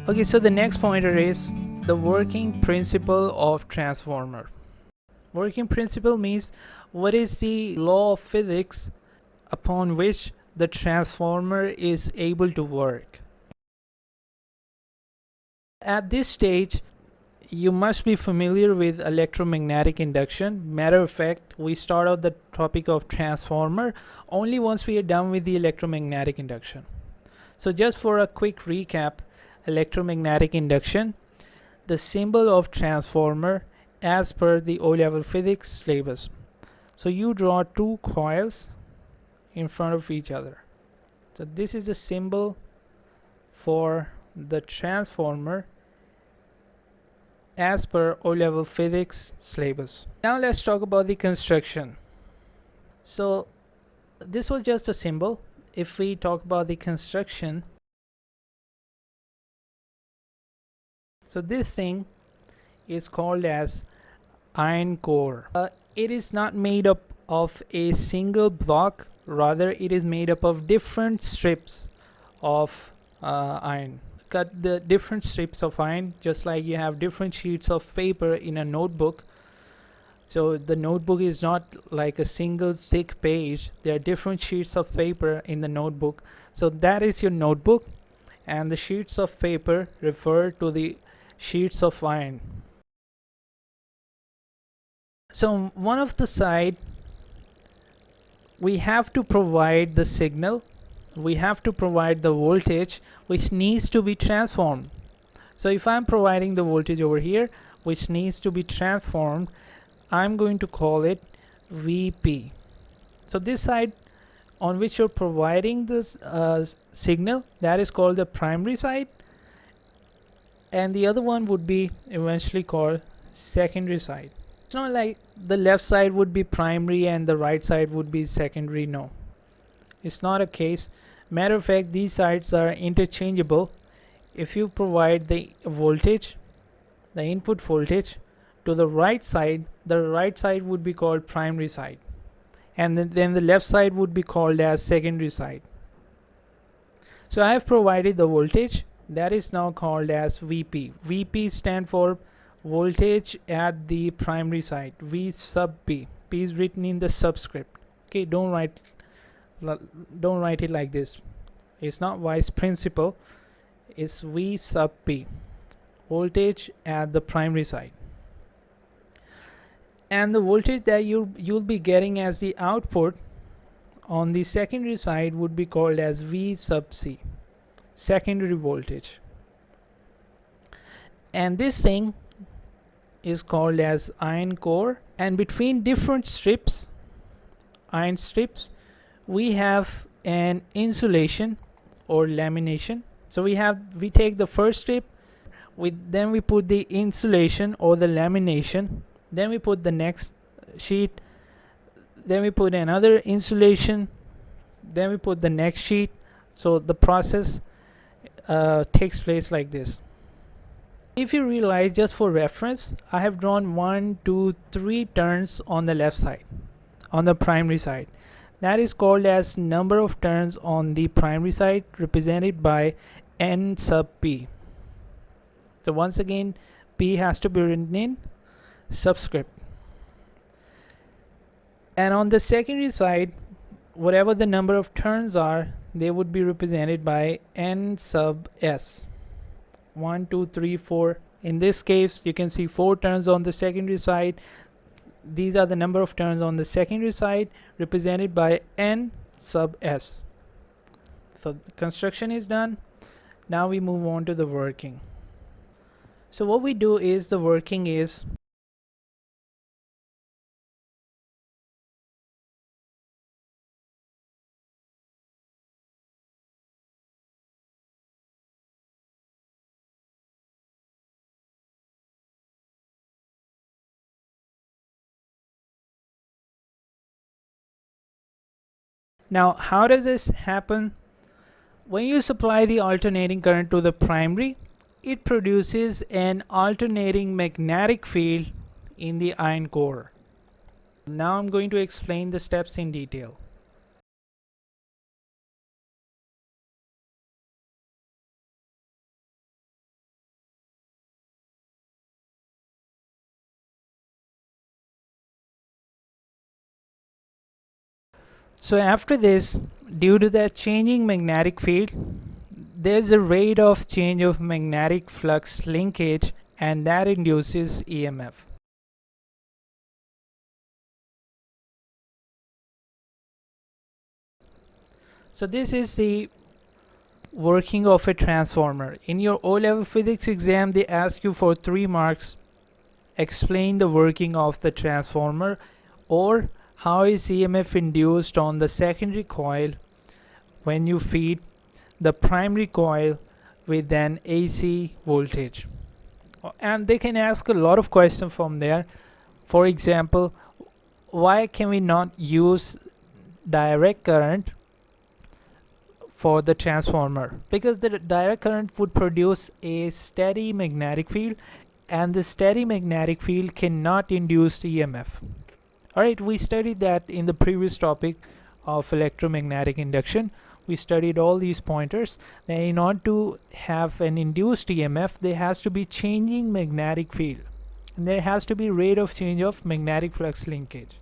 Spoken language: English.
Okay, so the next pointer is the working principle of transformer. Working principle means what is the law of physics upon which the transformer is able to work. At this stage, you must be familiar with electromagnetic induction. Matter of fact, we start out the topic of transformer only once we are done with the electromagnetic induction. So just for a quick recap, electromagnetic induction, the symbol of transformer as per the O-level physics syllabus. So you draw two coils in front of each other. So this is the symbol for the transformer as per O-level physics syllabus. Now let's talk about the construction. So this was just a symbol. If we talk about the construction, so this thing is called as iron core. It is not made up of a single block, rather it is made up of different strips of iron. Cut the different strips of iron, just like you have different sheets of paper in a notebook. So the notebook is not like a single thick page, there are different sheets of paper in the notebook. So that is your notebook, and the sheets of paper refer to the sheets of iron. So one of the side, we have to provide the signal, we have to provide the voltage which needs to be transformed. So if I'm providing the voltage over here which needs to be transformed, I'm going to call it VP. So this side on which you're providing this signal, that is called the primary side, and the other one would be eventually called secondary side. It's not like the left side would be primary and the right side would be secondary. No, it's not a case. Matter of fact, these sides are interchangeable. If you provide the voltage, the input voltage to the right side would be called primary side, and then the left side would be called as secondary side. So I have provided the voltage, that is now called as VP. VP stand for voltage at the primary side, V sub P. P is written in the subscript. Okay, don't write it like this. It's not vice principal, it's V sub P, voltage at the primary side. And the voltage that you'll be getting as the output on the secondary side would be called as V sub C, secondary voltage. And this thing is called as iron core, and between different strips, iron strips, we have an insulation or lamination. So we take the first strip, then we put the insulation or the lamination, then we put the next sheet, then we put another insulation, then we put the next sheet. So the process takes place like this. If you realize, just for reference, I have drawn 1, 2, 3 turns on the left side, on the primary side. That is called as number of turns on the primary side, represented by N sub P. So once again, P has to be written in subscript. And on the secondary side, whatever the number of turns are, they would be represented by N sub S. 1, 2, 3, 4. In this case, you can see 4 turns on the secondary side. These are the number of turns on the secondary side, represented by N sub S. So the construction is done. Now we move on to the working. So what we do is, the working is, now how does this happen? When you supply the alternating current to the primary, it produces an alternating magnetic field in the iron core. Now I'm going to explain the steps in detail. So after this, due to that changing magnetic field, there's a rate of change of magnetic flux linkage, and that induces EMF. So this is the working of a transformer. In your O-level physics exam, they ask you for 3 marks. Explain the working of the transformer, or how is EMF induced on the secondary coil when you feed the primary coil with an AC voltage. And they can ask a lot of questions from there. For example, why can we not use direct current for the transformer? Because the direct current would produce a steady magnetic field, and the steady magnetic field cannot induce EMF. Alright, we studied that in the previous topic of electromagnetic induction. We studied all these pointers. Then in order to have an induced EMF, there has to be changing magnetic field, and there has to be rate of change of magnetic flux linkage.